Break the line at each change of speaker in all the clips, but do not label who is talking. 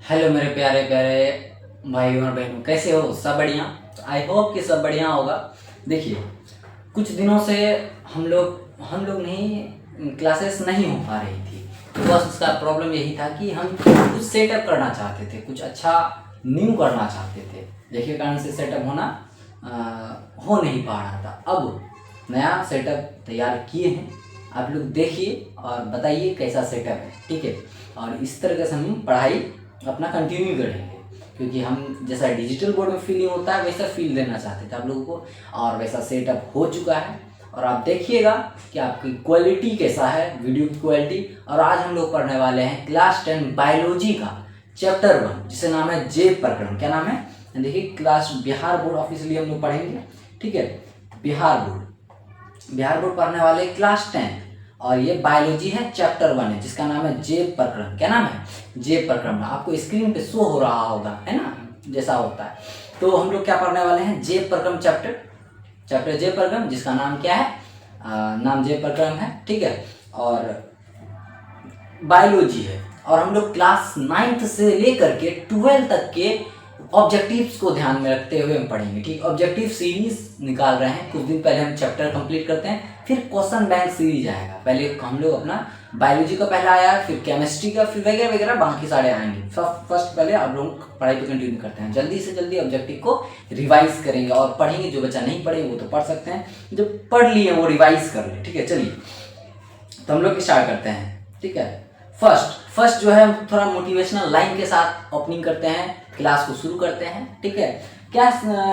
Hello मेरे प्यारे प्यारे भाई और बहनों, कैसे हो? सब बढ़िया? आई होप कि सब बढ़िया होगा। देखिए, कुछ दिनों से हम लोग नहीं, क्लासेस नहीं हो पा रही थी। तो बस उसका प्रॉब्लम यही था कि हम कुछ सेटअप करना चाहते थे, कुछ अच्छा न्यू करना चाहते थे। देखिए, कारण से सेटअप हो नहीं पा रहा था। अब नया सेटअप तैयार किए हैं, आप लोग देखिए और बताइए कैसा सेटअप है, ठीक है। और इस तरह से हम पढ़ाई अपना कंटिन्यू करेंगे, क्योंकि हम जैसा डिजिटल बोर्ड में फीलिंग होता है वैसा फील देना चाहते थे आप लोगों को, और वैसा सेटअप हो चुका है। और आप देखिएगा कि आपकी क्वालिटी कैसा है, वीडियो की क्वालिटी। और आज हम लोग पढ़ने वाले हैं क्लास 10 बायोलॉजी का चैप्टर 1, जिसे नाम है जे प्रकरण। क्या नाम है? देखिए, क्लास बिहार बोर्ड ऑफिशियली हम लोग पढ़ेंगे, ठीक है। बिहार बोर्ड पढ़ने वाले क्लास 10, और ये बायोलॉजी है, चैप्टर 1 है, जिसका नाम है जे प्रकरण। क्या नाम है? जे प्रकरण। आपको स्क्रीन पे शो हो रहा होगा, है ना, जैसा होता है। तो हम लोग क्या पढ़ने वाले हैं? जे प्रकरण चैप्टर जे प्रकरण, जिसका नाम क्या है? नाम जे प्रकरण है, ठीक है। और बायोलॉजी है, और हम लोग क्लास 9th से लेकर के 12 तक के ऑब्जेक्टिव्स को ध्यान में रखते हुए हम पढ़ेंगे, ठीक। ऑब्जेक्टिव सीरीज निकाल रहे हैं। कुछ दिन पहले हम चैप्टर कंप्लीट करते हैं, फिर क्वेश्चन बैंक सीरीज आएगा। पहले हम लोग अपना बायोलॉजी का पहला आया, फिर केमिस्ट्री का, फिर वगैरह वगैरह बाकी सारे आएंगे। फर्स्ट पहले आप लोग पढ़ाई पे कंटिन्यू करते हैं, जल्दी से जल्दी ऑब्जेक्टिव को रिवाइज करेंगे और पढ़ेंगे। जो बच्चा नहीं पढ़े वो तो पढ़ सकते हैं, जो पढ़ लिए वो रिवाइज कर ले, ठीक है। चलिए, तो हम लोग स्टार्ट करते हैं, ठीक है। फर्स्ट जो है, थोड़ा मोटिवेशनल लाइन के साथ ओपनिंग करते हैं, क्लास को शुरू करते हैं, ठीक है। क्या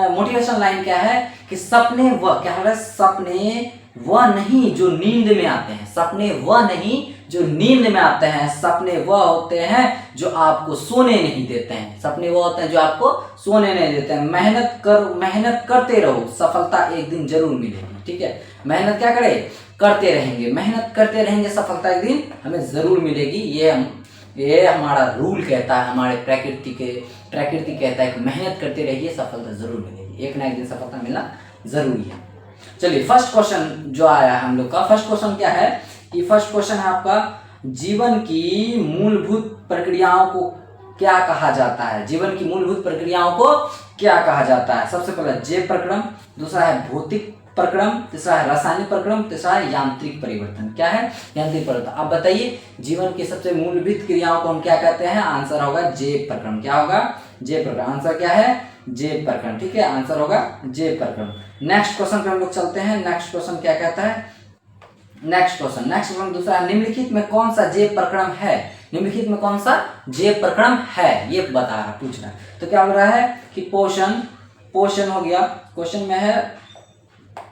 मोटिवेशनल लाइन क्या है कि सपने वह क्या है? सपने वह नहीं जो नींद में आते हैं। सपने वह नहीं जो नींद में आते हैं, सपने वह होते हैं जो आपको सोने नहीं देते हैं। सपने वह होते हैं जो आपको सोने नहीं देते हैं। मेहनत करते रहो, सफलता एक दिन जरूर मिलेगी, ठीक है। मेहनत क्या करे? करते रहेंगे, मेहनत करते रहेंगे, सफलता एक दिन हमें जरूर मिलेगी। ये हमारा रूल कहता है, हमारे प्रकृति कहता है कि मेहनत करते रहिए, सफलता जरूर मिलेगी, एक ना एक दिन सफलता मिलना जरूरी है। चलिए, फर्स्ट क्वेश्चन जो आया है हम लोग का, फर्स्ट क्वेश्चन क्या है कि फर्स्ट क्वेश्चन है आपका, जीवन की मूलभूत प्रक्रियाओं को क्या कहा जाता है? जीवन की मूलभूत प्रक्रियाओं को क्या कहा जाता है? सबसे पहला जे प्रक्रम, दूसरा है भौतिक प्रक्रम, तीसरा है रासायनिक प्रक्रम, तीसरा है यांत्रिक परिवर्तन। क्या है? यांत्रिक परिवर्तन। अब बताइए, जीवन की सबसे मूलभूत क्रियाओं को हम क्या कहते हैं? आंसर होगा जे प्रक्रम। क्या होगा? जे प्रक्रम। आंसर क्या है? जे प्रक्रम, ठीक है। आंसर होगा जे प्रक्रम। नेक्स्ट क्वेश्चन पे हम लोग चलते हैं। नेक्स्ट क्वेश्चन क्या कहता है? नेक्स्ट क्वेश्चन दूसरा, निम्नलिखित में कौन सा जे प्रक्रम है? निम्नलिखित में कौन सा जे प्रक्रम है, ये बता रहा, पूछ रहा है। तो क्या बोल रहा है कि पोषण हो गया, क्वेश्चन में है,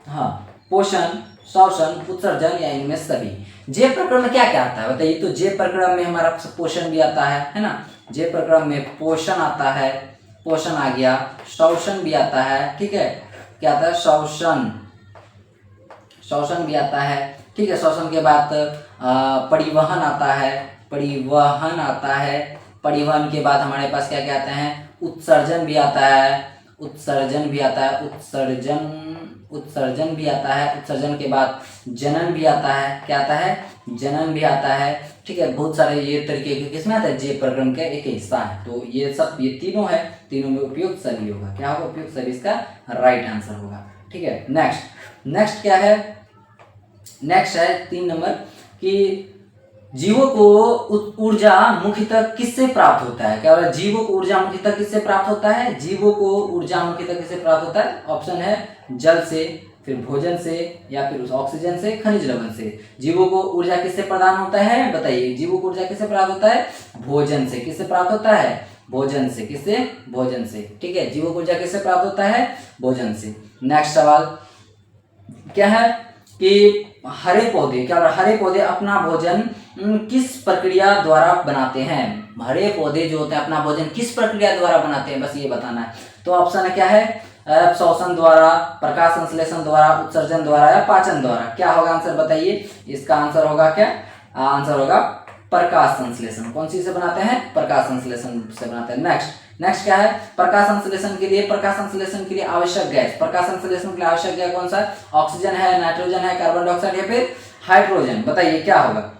हाँ, पोषण, श्वसन, उत्सर्जन या इनमें सभी। जे प्रकरण में क्या क्या आता है बताइए? तो जे प्रकरण में हमारा पोषण भी आता है ना। जे प्रकरण में पोषण आता है, पोषण आ गया, श्वसन भी आता है, ठीक है। क्या आता है? श्वसन भी आता है, ठीक है। श्वसन के बाद परिवहन आता है, परिवहन के बाद हमारे पास क्या क्या आते हैं? उत्सर्जन भी आता है, उत्सर्जन भी आता है, उत्सर्जन भी आता है। उत्सर्जन के बाद जनन भी आता है। क्या आता है? जनन भी आता है, ठीक है। बहुत सारे ये तरीके के किसमें आता है? जे प्रकरण का एक हिस्सा है। तो ये तीनों है, तीनों में उपयुक्त सभी होगा। क्या होगा? उपयुक्त सभी इसका राइट आंसर होगा, ठीक है। नेक्स्ट क्या है? नेक्स्ट है 3 नंबर कि जीवों को ऊर्जा मुख्यतः किससे प्राप्त होता है? क्या बोला? जीवों को ऊर्जा मुख्यतः किससे प्राप्त होता है? जीवों को ऊर्जा मुख्यतः किससे प्राप्त होता है? ऑप्शन है जल से, फिर भोजन से, या फिर उस ऑक्सीजन से, खनिज लवण से। जीवों को ऊर्जा किससे प्रदान होता है? बताइए, जीवों को ऊर्जा किससे प्राप्त होता है? भोजन से। किससे प्राप्त होता है? भोजन से। किससे? भोजन से, ठीक है। जीवों को ऊर्जा किससे प्राप्त होता है? भोजन से। नेक्स्ट सवाल क्या है कि हरे पौधे, क्या हरे पौधे अपना भोजन किस प्रक्रिया द्वारा बनाते हैं? हरे पौधे जो होते हैं अपना भोजन किस प्रक्रिया द्वारा बनाते हैं, बस ये बताना है। तो ऑप्शन है क्या है? श्वसन द्वारा, प्रकाश संश्लेषण द्वारा, उत्सर्जन द्वारा, या पाचन द्वारा। क्या होगा आंसर बताइए? इसका आंसर होगा क्या? आंसर होगा प्रकाश संश्लेषण। कौन सी से बनाते हैं? प्रकाश संश्लेषण से बनाते हैं। नेक्स्ट क्या है? प्रकाश संश्लेषण के लिए आवश्यक गैस। प्रकाश संश्लेषण के लिए आवश्यक गैस कौन सा? ऑक्सीजन है, नाइट्रोजन है, कार्बन डाइऑक्साइड, या फिर हाइड्रोजन। बताइए क्या होगा?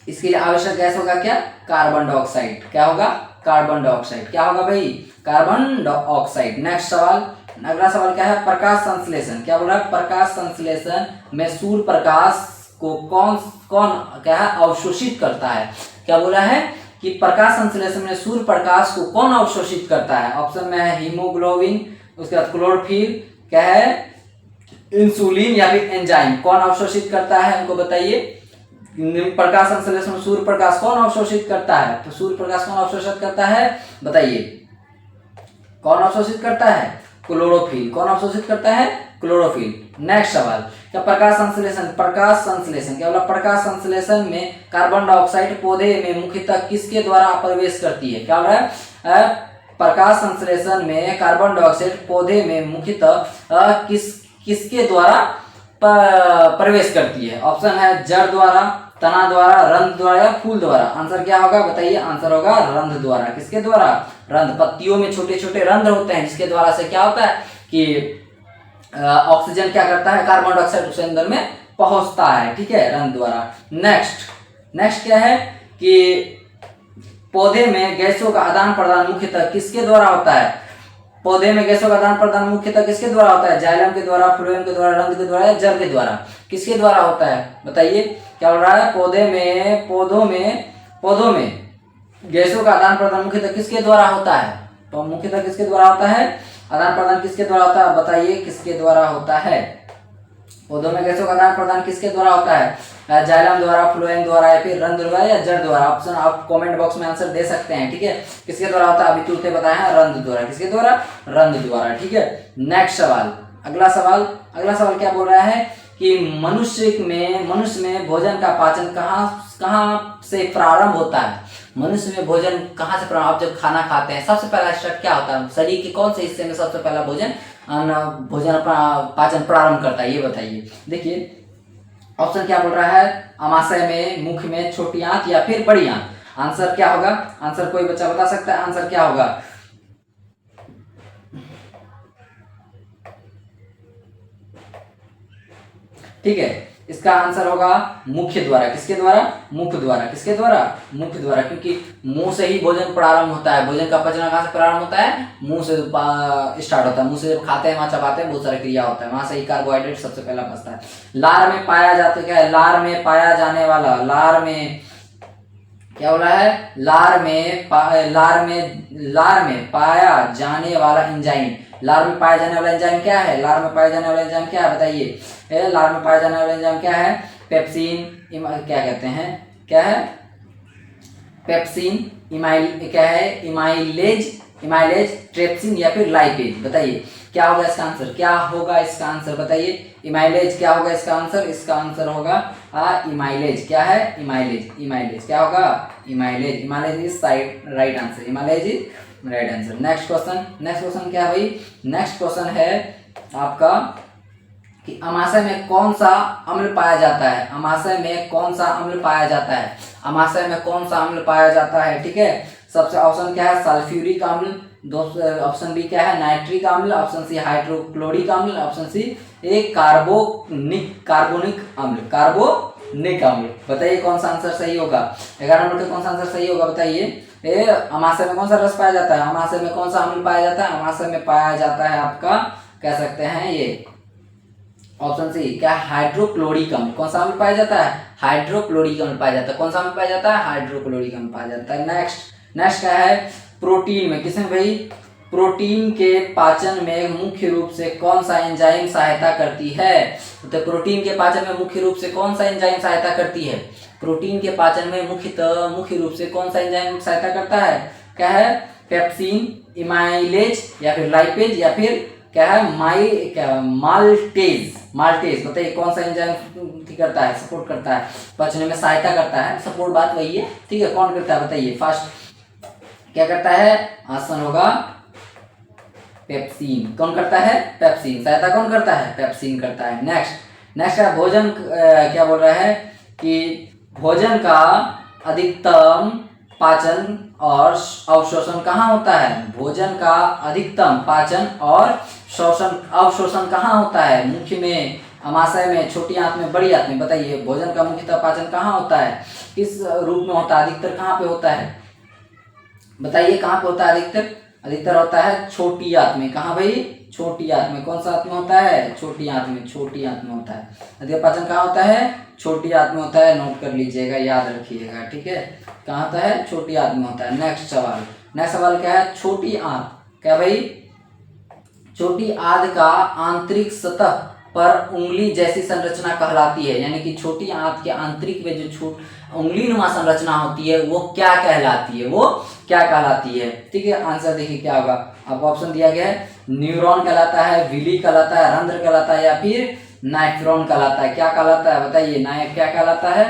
इसके लिए आवश्यक गैस होगा क्या? Carbon dioxide. क्या होगा? Carbon dioxide. क्या होगा भाई? Carbon dioxide. नेक्स्ट सवाल, अगला सवाल क्या है? प्रकाश संश्लेषण। क्या बोल रहा है? प्रकाश संश्लेषण में सूर्य प्रकाश को कौन कौन क्या है अवशोषित करता है? क्या बोला है कि प्रकाश संश्लेषण में सूर्य प्रकाश को कौन अवशोषित करता है? ऑप्शन में है हीमोग्लोबिन, उसके बाद क्लोरोफिल, क्या है इंसुलिन या फिर एंजाइम। कौन अवशोषित करता है हमको बताइए। प्रकाश संश्लेषण में सूर्य प्रकाश कौन अवशोषित करता है? तो सूर्य प्रकाश कौन अवशोषित करता है बताइए। कौन अवशोषित करता है? क्लोरोफिल। कौन अवशोषित करता है? क्लोरोफिल। नेक्स्ट सवाल, क्या प्रकाश संश्लेषण क्या बोला? प्रकाश संश्लेषण में कार्बन डाइऑक्साइड पौधे में मुख्यतः किसके द्वारा प्रवेश करती है? क्या हो रहा है? प्रकाश संश्लेषण में कार्बन डाइऑक्साइड पौधे में मुख्यतः किसके द्वारा प्रवेश करती है? ऑप्शन है जड़ द्वारा, तना द्वारा, रंध्र द्वारा या फूल द्वारा। आंसर क्या होगा बताइए? आंसर होगा रंध्र द्वारा। किसके द्वारा? रंध्र। पत्तियों में छोटे छोटे रंध्र होते हैं जिसके द्वारा से क्या होता है कि ऑक्सीजन क्या करता है? कार्बन डाइऑक्साइड उसके अंदर में पहुंचता है, ठीक है, रंध्र द्वारा। नेक्स्ट क्या है कि पौधे में गैसों का आदान प्रदान मुख्यतः किसके द्वारा होता है? पौधे में गैसों का आदान प्रदान मुख्यतः किसके द्वारा होता है? जाइलम के द्वारा, फ्लोएम के द्वारा, रंध्र के द्वारा या जड़ के द्वारा? किसके द्वारा होता है बताइए? क्या हो रहा है? पौधों में गैसों का आदान प्रदान मुख्यतः किसके द्वारा होता है? तो मुख्यतः किसके द्वारा होता है? आदान प्रदान किसके द्वारा होता है बताइए? किसके द्वारा होता है? पौधों में गैसों का आदान प्रदान किसके द्वारा होता है? जाइलम द्वारा, फ्लोएम द्वारा या फिर रंध्र द्वारा या जड़ द्वारा? ऑप्शन आप कमेंट बॉक्स में आंसर दे सकते हैं, ठीक है। किसके द्वारा होता है? अभी तुरंत बताया है रंध्र द्वारा। किसके द्वारा? रंध्र द्वारा, ठीक है। नेक्स्ट सवाल, अगला सवाल क्या बोल रहा है कि मनुष्य में भोजन का पाचन कहाँ से प्रारंभ होता है? मनुष्य में भोजन कहाँ से प्रारंभ? आप जब खाना खाते हैं सबसे पहला स्टेप क्या होता है? शरीर के कौन से हिस्से में सबसे पहला भोजन पाचन प्रारंभ करता है? ये बताइए। देखिए ऑप्शन क्या बोल रहा है? अमाशय में, मुख में, छोटी आंत या फिर बड़ी आंत। आंसर क्या होगा? आंसर कोई बच्चा बता सकता है? आंसर क्या होगा? ठीक है, इसका आंसर होगा मुख्य द्वारा। किसके द्वारा? मुख द्वारा। किसके द्वारा? मुख द्वारा, क्योंकि मुंह से ही भोजन प्रारंभ होता है। भोजन का पचना कहाँ से प्रारंभ होता है? मुंह से स्टार्ट होता है। मुंह से जब खाते हैं, वहां चबाते हैं, बहुत सारा क्रिया होता है, वहां से ही कार्बोहाइड्रेट सबसे पहला पचता है। लार में पाया जाता है, क्या है? लार में पाया जाने वाला, लार में क्या बोला है? लार में पाया जाने वाला एंजाइम। लार में पाया जाने वाला एंजाइम क्या है? लार में पाया जाने वाला एंजाइम क्या है बताइए? लार में पाया जाने वाला एंजाइम क्या है? पेप्सिन, क्या कहते हैं? क्या है? पेप्सिन, क्या है? इमाइलेज, ट्रेप्सिन या फिर लाइपेज। बताइए क्या होगा इसका आंसर? क्या होगा इसका आंसर बताइए? इमाइलेज। क्या होगा इसका आंसर? इसका आंसर होगा इमाइलेज। क्या है? इमाइलेज क्या होगा? Amylase is right answer. Amylase is right answer. Next question क्या है भाई? नेक्स्ट क्वेश्चन है आपका कि अमाशय में कौन सा अम्ल पाया जाता है? अमाशय में कौन सा अम्ल पाया जाता है? अमाशय में कौन सा अम्ल पाया जाता है? ठीक है, सबसे ऑप्शन क्या है? सल्फ्यूरिक अम्ल। ऑप्शन बी क्या है? नाइट्रिक अम्ल। ऑप्शन सी हाइड्रोक्लोरिक अम्ल। ऑप्शन सी कार्बोनिक अम्ल। बताइए कौन सा आंसर सही होगा? 11 नंबर का कौन सा आंसर सही होगा बताइए? अमाशय में कौन सा रस पाया जाता है? अमाशय में कौन सा अम्ल पाया जाता है? अमाशय में पाया जाता है आपका, कह सकते हैं ये ऑप्शन सी, क्या? हाइड्रोक्लोरिक अम्ल। कौन सा अम्ल पाया जाता है? हाइड्रोक्लोरिक अम्ल पाया जाता है। कौन सा अम्ल पाया जाता है? हाइड्रोक्लोरिक अम्ल पाया जाता है। नेक्स्ट क्या है? प्रोटीन में, किसमें भाई? प्रोटीन के पाचन में मुख्य रूप से कौन सा एंजाइम सहायता करती है? तो प्रोटीन के पाचन में मुख्य रूप से कौन सा एंजाइम सहायता करती है? प्रोटीन के पाचन में मुख्य रूप से कौन सा एंजाइम सहायता करता है? क्या है? पेप्सिन, इमाइलेज या फिर लाइपेज या फिर क्या है? माल्टेज। बताइए कौन सा एंजाइम करता है? सपोर्ट करता है, पचने में सहायता करता है। सपोर्ट बात वही है, ठीक है। कौन करता है बताइए? फर्स्ट क्या करता है? आंसर होगा पेप्सिन। कौन करता है? पेप्सिन। सहायता कौन करता है? पेप्सिन करता है। नेक्स्ट है भोजन, क्या बोल रहा है कि भोजन का अधिकतम पाचन और अवशोषण कहाँ होता है? भोजन का अधिकतम पाचन और अवशोषण कहाँ होता है? मुख्य में, अमाशय में, छोटी आंत में, बड़ी आंत में। बताइए भोजन का मुख्यतः पाचन कहाँ होता है? किस रूप में होता है? अधिकतर कहाँ पे होता है? बताइए कहाँ पे होता है अधिकतर? अधिकतर होता है छोटी आंत में। कहाँ भाई? छोटी आंत में। कौन सा आंत में होता है? छोटी आंत में। छोटी आंत में होता है। अधिक पाचन कहाँ होता है? छोटी आंत में होता है। नोट कर लीजिएगा, याद रखिएगा, ठीक है। कहाँ होता है? छोटी आंत में होता है। नेक्स्ट सवाल, नेक्स्ट सवाल क्या है? छोटी आंत क्या भाई? छोटी आंत का आंतरिक सतह पर उंगली जैसी संरचना कहलाती है। यानी कि छोटी आंत के आंतरिक में जो उंगली नुमा संरचना होती है वो क्या कहलाती है? वो क्या कहलाती है? ठीक है, आंसर देखिए क्या होगा। आपको ऑप्शन दिया गया है, न्यूरॉन कहलाता है, विली कहलाता है, रंध्र कहलाता है, या फिर नाइफ्रॉन कहलाता है। क्या कहलाता है बताइए? नायक क्या कहलाता है?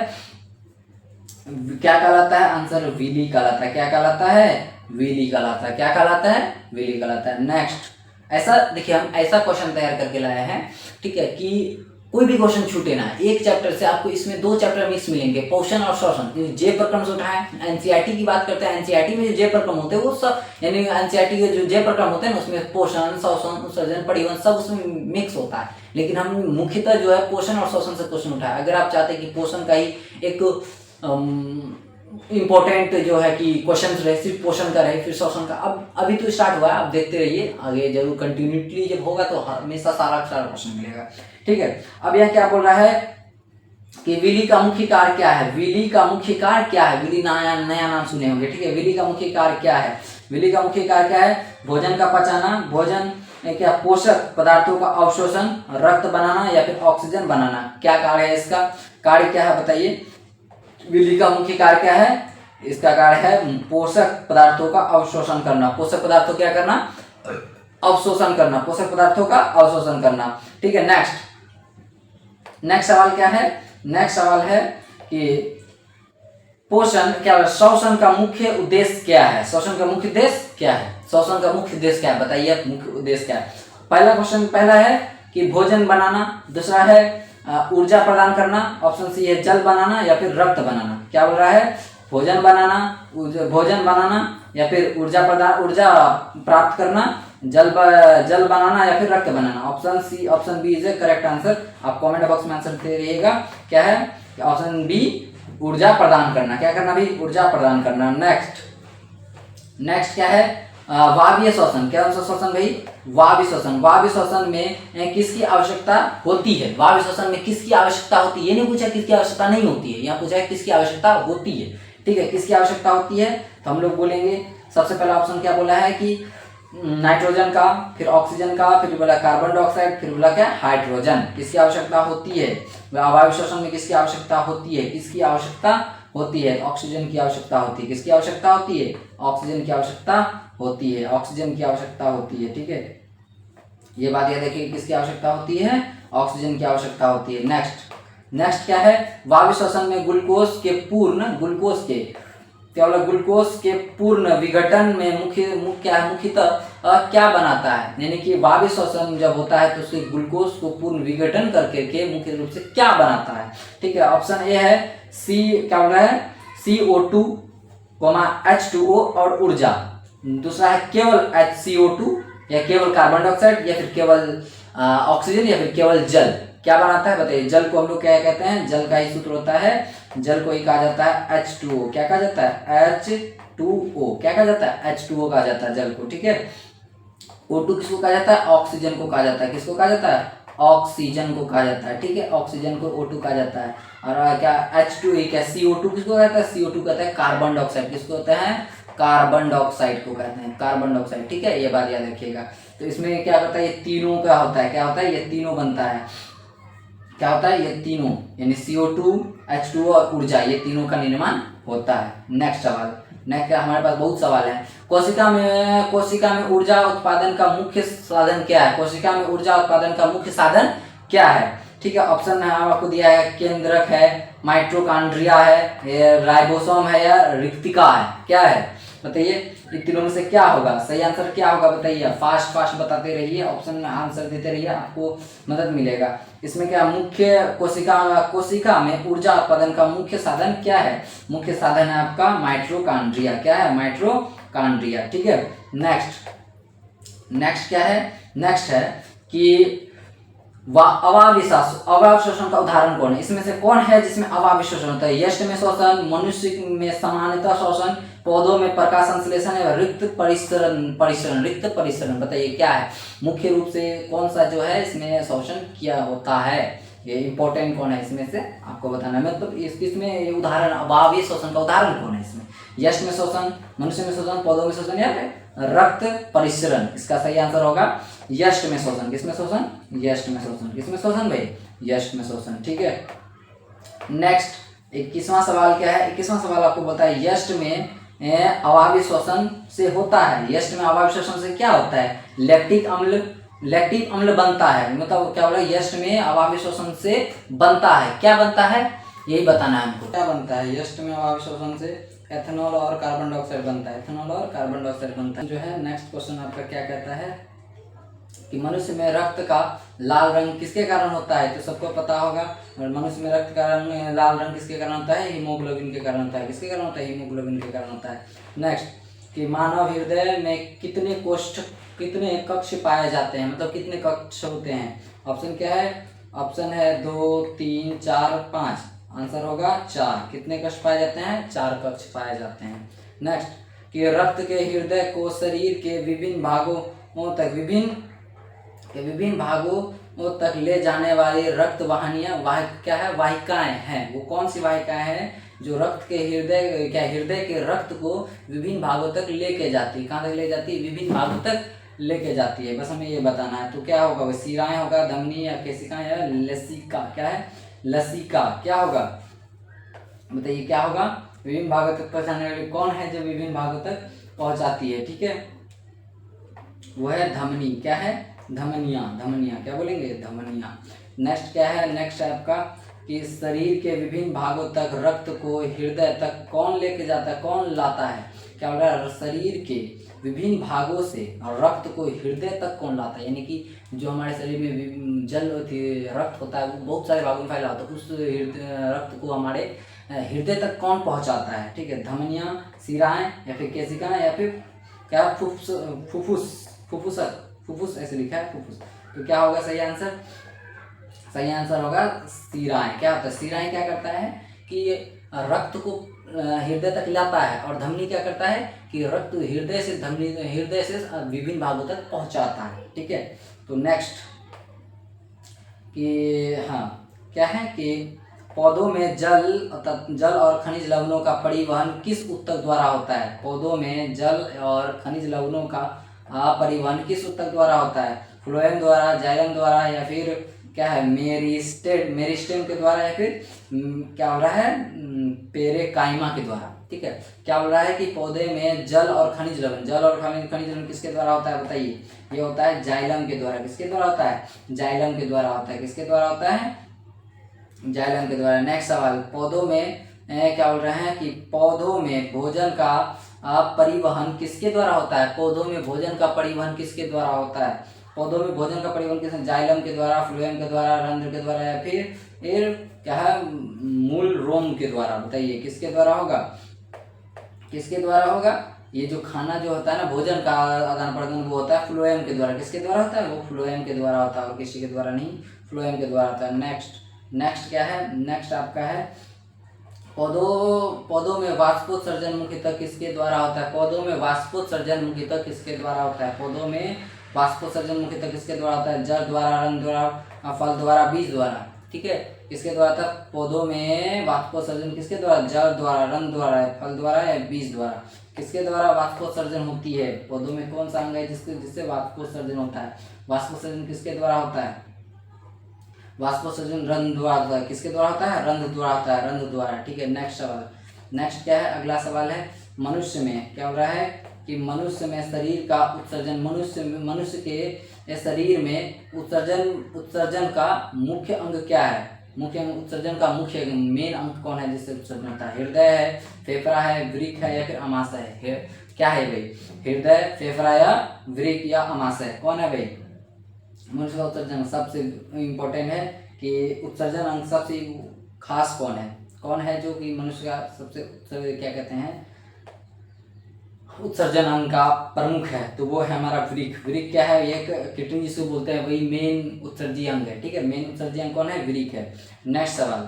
क्या कहलाता है? आंसर विली कहलाता है। क्या कहलाता है? विली कहलाता है। क्या कहलाता है? विली कहलाता है। नेक्स्ट, ऐसा देखिए हम ऐसा क्वेश्चन तैयार करके लाए हैं, ठीक है, कि कोई भी क्वेश्चन छूटे ना। एक चैप्टर से आपको इसमें 2 चैप्टर मिक्स मिलेंगे, पोषण और शोषण। जे प्रक्रम से उठाए, एनसीईआरटी की बात करते हैं। एनसीईआरटी में जो जे प्रक्रम होते हैं वो सब, यानी एनसीईआरटी के जो जे प्रक्रम होते हैं ना उसमें पोषण, शोषण, उत्सर्जन, परिवहन सब उसमें मिक्स होता है। लेकिन हम मुख्यतः जो है पोषण और शोषण से क्वेश्चन उठाए। अगर आप चाहते हैं कि पोषण का ही एक इम्पोर्टेंट जो है कि क्वेश्चन रहे, सिर्फ पोषण का रहे, फिर शोषण का, अब अभी तो स्टार्ट हुआ है, आप देखते रहिए, आगे जरूर कंटिन्यूटली जब होगा तो हमेशा सारा क्वेश्चन मिलेगा, ठीक है। अब यह क्या बोल रहा है कि विली का मुख्य कार्य क्या है? विली का मुख्य कार्य क्या है? विली नया नाम सुने होंगे, ठीक है। विली का मुख्य कार्य क्या है? विली का मुख्य कार्य क्या है? भोजन का पचाना, भोजन क्या पोषक पदार्थों का अवशोषण, रक्त बनाना, या फिर ऑक्सीजन बनाना। क्या कार्य है इसका? कार्य क्या है बताइए? विली का मुख्य कार्य क्या है? इसका कार्य है पोषक पदार्थों का अवशोषण करना। पोषक पदार्थों क्या करना? अवशोषण करना। पोषक पदार्थों का अवशोषण करना, ठीक है। नेक्स्ट सवाल क्या है? नेक्स्ट सवाल है कि पोषण क्या, शोषण का मुख्य उद्देश्य क्या है? शोषण का मुख्य उद्देश्य क्या है? शोषण का मुख्य उद्देश्य क्या है बताइए? मुख्य उद्देश्य क्या है? पहला क्वेश्चन, पहला है कि भोजन बनाना, दूसरा है ऊर्जा प्रदान करना, ऑप्शन सी है जल बनाना या फिर रक्त बनाना। क्या बोल रहा है? भोजन बनाना या फिर ऊर्जा प्राप्त करना, जल बनाना या फिर रक्त बनाना। Option C, option B is a correct answer. आप कमेंट बॉक्स में आंसर दे रहिएगा। क्या है? ऑप्शन बी, ऊर्जा प्रदान करना। क्या करना भी? ऊर्जा प्रदान करना। नेक्स्ट क्या है? वायवीय श्वसन। क्या श्वसन भाई? वायवीय श्वसन। वायवीय श्वसन में किसकी आवश्यकता होती है? वायवीय श्वसन में किसकी आवश्यकता होती है? ये नहीं पूछा किसकी आवश्यकता नहीं होती है, यहाँ पूछा है किसकी आवश्यकता होती है, ठीक है। किसकी आवश्यकता होती है तो हम लोग बोलेंगे, सबसे पहला ऑप्शन क्या बोला है कि नाइट्रोजन का, फिर ऑक्सीजन का, फिर बोला कार्बन डाइऑक्साइड, फिर बोला क्या? हाइड्रोजन। किसकी आवश्यकता होती है? वायवीय श्वसन में किसकी आवश्यकता होती है? किसकी आवश्यकता होती है? ऑक्सीजन की आवश्यकता होती है। किसकी आवश्यकता होती है? ऑक्सीजन की आवश्यकता होती है। ऑक्सीजन की आवश्यकता होती है, ठीक है। ये बात याद रखिए, किसकी आवश्यकता होती है? ऑक्सीजन की आवश्यकता होती है। नेक्स्ट क्या है? वायवीय श्वसन में ग्लूकोज के पूर्ण विघटन में मुख्यतः क्या बनाता है? यानी कि वायवीय श्वसन जब होता है तो उसके ग्लूकोज को पूर्ण विघटन करके मुख्य रूप से क्या बनाता है? ठीक है, ऑप्शन ए है सी, क्या बोल रहा है? CO2, H2O और ऊर्जा। दूसरा है केवल HCO2 या केवल कार्बन डाइऑक्साइड या फिर केवल ऑक्सीजन या फिर केवल जल। क्या बनाता है बताइए? जल को हम लोग क्या कहते हैं? जल का ही सूत्र होता है, जल को ही कहा जाता है H2O। क्या कहा जाता है? H2O। क्या कहा जाता है? H2O कहा जाता है जल को, ठीक है। O2 किसको कहा जाता है? ऑक्सीजन को कहा जाता है। किसको कहा जाता है? ऑक्सीजन को कहा जाता है, ठीक है। ऑक्सीजन को O2 कहा जाता है। और क्या H2O क्या? CO2 किसको कहता है? CO2 कहता है कार्बन डाइऑक्साइड। किसको कहते हैं? कार्बन डाइऑक्साइड को कहते हैं, कार्बन डाइऑक्साइड, ठीक है। ये बात याद रखिएगा। तो इसमें क्या होता है? ये तीनों का होता है। क्या होता है? ये तीनों बनता है। क्या होता है? ये तीनों, यानी CO2, H2O और ऊर्जा, ये तीनों का निर्माण होता है। नेक्स्ट सवाल, हमारे पास बहुत सवाल है। कोशिका में ऊर्जा उत्पादन का मुख्य साधन क्या है? कोशिका में ऊर्जा उत्पादन का मुख्य साधन क्या है? ठीक है, ऑप्शन आपको दिया है, केंद्रक है, माइटोकॉन्ड्रिया है, राइबोसोम है या रिक्तिका है। क्या है बताइए? इन तीनों में से क्या होगा? सही आंसर क्या होगा बताइए? फास्ट बताते रहिए, ऑप्शन में आंसर देते रहिए, आपको मदद मिलेगा। इसमें क्या मुख्य कोशिका में ऊर्जा उत्पादन का मुख्य साधन क्या है? मुख्य साधन है आपका माइटोकॉन्ड्रिया। क्या है? माइटोकॉन्ड्रिया, ठीक है। नेक्स्ट क्या है? नेक्स्ट है कि अवायवीय शोषण का उदाहरण कौन है? इसमें से कौन है जिसमें अवायवीय शोषण होता है? यष्ट में शोषण, मनुष्य में सामान्यतः शोषण, पौधों में प्रकाश संश्लेषण है रिक्त परिसरण बताइए क्या है, मुख्य रूप से कौन सा जो है इसमें शोषण किया होता है, ये इंपॉर्टेंट कौन है इसमें से आपको बताना है। मतलब इसमें ये उदाहरण अभाव, ये शोषण का उदाहरण कौन है इसमें, यष्ट में शोषण, मनुष्य में शोषण, पौधों में शोषण या फिर रक्त परिसरण। इसका सही आंसर होगा यष्ट में शोषण। किसमें शोषण, यष्ट में शोषण। किसमें शोषण भाई, यष्ट में शोषण। ठीक है, नेक्स्ट 21वां सवाल क्या है, 21वां सवाल आपको बताया यष्ट में अभावी शोषण से होता है, यष्ट में अभावी शोषण से क्या होता है, लैक्टिक अम्ल बनता है। मतलब क्या बोला, यष्ट में अभावी शोषण से बनता है, क्या बनता है यही बताना है हमको, क्या बनता है यष्ट में अभावी शोषण से, एथेनॉल और कार्बन डाइऑक्साइड बनता है, एथेनॉल और कार्बन डाइऑक्साइड बनता है। जो है नेक्स्ट क्वेश्चन आपका क्या कहता है कि मनुष्य में रक्त का लाल रंग किसके कारण होता है, तो सबको पता होगा, और मनुष्य में रक्त का रंग लाल रंग किसके कारण होता है, हीमोग्लोबिन के कारण होता है। किसके कारण होता है, हीमोग्लोबिन के कारण होता है। नेक्स्ट कि मानव हृदय में कितने कक्ष पाए जाते हैं, मतलब कितने कक्ष होते हैं। ऑप्शन क्या है, ऑप्शन है 2, 3, 4, 5। आंसर होगा 4। कितने कक्ष पाए जाते हैं, 4 कक्ष पाए जाते हैं। नेक्स्ट कि रक्त के हृदय को शरीर के विभिन्न भागों तक ले जाने वाली रक्त वाहिनियां क्या है, वाहिकाएं हैं। वो कौन सी वाहिकाएं हैं जो रक्त के हृदय के रक्त को विभिन्न भागों तक लेके जाती है। कहाँ तक ले जाती है, विभिन्न भागों तक लेके जाती है, बस हमें ये बताना है। तो क्या होगा, शिराएं होगा, धमनी या केशिकाएं या लसिका, क्या है लसिका, क्या होगा बताइए क्या होगा, विभिन्न भागों तक पहुंचाने वाली कौन है जो विभिन्न भागों तक पहुंचाती है। ठीक है, वो है धमनी, क्या है धमनिया, क्या बोलेंगे धमनिया। नेक्स्ट क्या है, नेक्स्ट है आपका कि शरीर के विभिन्न भागों तक रक्त को हृदय तक कौन लेके जाता है, कौन लाता है। क्या बोल रहा है, शरीर के विभिन्न भागों से रक्त को हृदय तक कौन लाता है, यानी कि जो हमारे शरीर में रक्त होता है वो बहुत सारे भागों में फैला होता है, उस रक्त को हमारे हृदय तक कौन पहुंचाता है। ठीक है, धमनियाँ, शिराएं या फिर केशिकाएं या फिर क्या फुफ्फुस ऐसे लिखा है फुफ्फुस। तो क्या होगा सही आंसर, सही आंसर होगा शिराएं। क्या होता है, शिराएं क्या करता है कि रक्त को हृदय तक लाता है, और धमनी क्या करता है कि रक्त हृदय से विभिन्न भागों तक पहुंचाता है। ठीक है, तो नेक्स्ट कि हाँ क्या है कि पौधों में जल और खनिज लवणों का परिवहन किस ऊतक द्वारा होता है। पौधों में जल और खनिज लवणों का परिवहन किस ऊतक द्वारा होता है, फ्लोएम द्वारा, जाइलम द्वारा या फिर क्या है मेरिस्टेम के द्वारा या फिर क्या हो रहा है पेरेकाइमा के द्वारा। ठीक है, क्या बोल रहा है कि पौधे में जल और खनिज लवण किसके द्वारा होता है बताइए, ये होता है जाइलम के द्वारा। किसके द्वारा होता है, जाइलम के द्वारा होता है। किसके द्वारा होता है, जाइलम के द्वारा। नेक्स्ट सवाल, पौधों में क्या बोल रहे हैं कि पौधों में भोजन का परिवहन किसके द्वारा होता है, पौधों में भोजन का परिवहन किसके द्वारा होता है, पौधों में भोजन का परिवहन किसके, जाइलम के द्वारा, फ्लोएम के द्वारा, रंध्र के द्वारा या फिर क्या है मूल रोम के द्वारा। बताइए किसके द्वारा होगा, किसके द्वारा होगा। ये जो खाना जो होता है ना, भोजन का आदान प्रदान, वो होता है फ्लोएम के द्वारा। किसके द्वारा होता है, वो फ्लोएम के द्वारा होता है और किसी के द्वारा नहीं, फ्लोएम के द्वारा होता है। नेक्स्ट क्या है, नेक्स्ट आपका है पौधों में वाष्पोत्सर्जन मुख्यतः किसके द्वारा होता है, पौधों में वाष्पोत्सर्जन मुख्यतः किसके द्वारा होता है, पौधों में वाष्पोत्सर्जन मुख्यतः किसके द्वारा होता है, जड़ द्वारा, रंग द्वारा, फल द्वारा, बीज द्वारा। ठीक है, किसके द्वारा था, पौधों में वाष्पोत्सर्जन किसके द्वारा, जड़ द्वारा, रंग द्वारा, फल द्वारा या बीज द्वारा। किसके द्वारा वाष्पोत्सर्जन होती है, पौधों में कौन सा अंग है जिससे वाष्पोत्सर्जन होता है, वाष्पोत्सर्जन किसके द्वारा होता है, वाष्पोत्सर्जन रंध्र द्वारा होता है। किसके द्वारा होता है, रंध्र द्वारा होता है, रंध्र द्वारा। ठीक है, नेक्स्ट सवाल, नेक्स्ट क्या है, अगला सवाल है मनुष्य में क्या हो रहा है कि मनुष्य में शरीर का उत्सर्जन, मनुष्य के शरीर में उत्सर्जन का मुख्य अंग क्या है, उत्सर्जन का मुख्य मेन अंग कौन है जिससे उत्सर्जन होता है, हृदय है, फेफड़ा है, वृक्क है या फिर अमाशय है। क्या है भाई, हृदय, फेफड़ा या वृक्क या अमाशय, कौन है भाई। मनुष्य का उत्सर्जन सबसे इम्पोर्टेंट है कि उत्सर्जन अंग सबसे खास कौन है जो कि मनुष्य का सबसे क्या कहते हैं उत्सर्जन अंग का प्रमुख है, तो वो है हमारा वृक्क। वृक्क क्या है, एक किडनी जिसको बोलते हैं, वही मेन उत्सर्जी अंग है। ठीक है, मेन उत्सर्जी अंग कौन है, वृक्क है। नेक्स्ट सवाल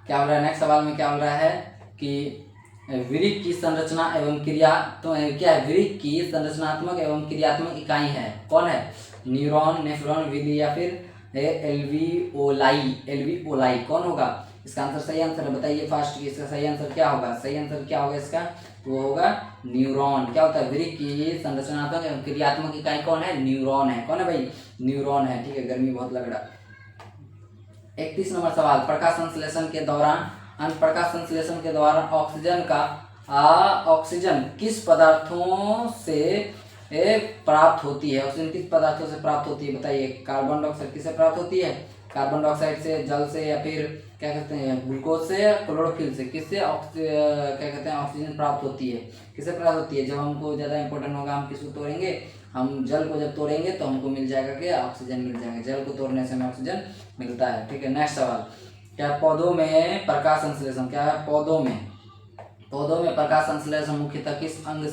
क्या बोल रहा है, नेक्स्ट सवाल में क्या बोल रहा है कि वृक्क की संरचना एवं क्रिया, तो क्या है, वृक्क की संरचनात्मक एवं क्रियात्मक इकाई है, कौन है, न्यूरॉन, नेफ्रॉन, विली या फिर एल्वियोलाई, एल्वियोलाई कौन होगा इसका आंसर, सही आंसर है, बताइए फास्ट की इसका सही आंसर क्या होगा, सही आंसर क्या होगा इसका, तो वो होगा न्यूरॉन। क्या होता है, वृक्क की संरचनात्मक एवं क्रियात्मक इकाई कौन है, न्यूरॉन है, कौन है भाई, न्यूरॉन है, ठीक है, गर्मी बहुत लग रहा। 31 नंबर सवाल, प्रकाश संश्लेषण के दौरान ऑक्सीजन किस पदार्थों से प्राप्त होती है, ऑक्सीजन किस पदार्थों से प्राप्त होती है, बताइए, कार्बन डाइऑक्साइड किससे प्राप्त होती है, कार्बन डाइऑक्साइड से, जल से, या फिर क्या कहते हैं ग्लूकोज से, या क्लोरोफिल से, किससे क्या कहते हैं ऑक्सीजन प्राप्त होती है, किससे प्राप्त होती है, जब हमको ज़्यादा इंपॉर्टेंट होगा हम किसको तोड़ेंगे, हम जल को जब तोड़ेंगे तो हमको मिल जाएगा कि ऑक्सीजन मिल जाएगा, जल को तोड़ने से हमें ऑक्सीजन मिलता है, ठीक है। नेक्स्ट सवाल, क्या पौधों में प्रकाश संश्लेषण, क्या है, पौधों में प्रकाश संश्लेषण मुख्यतः किस अंग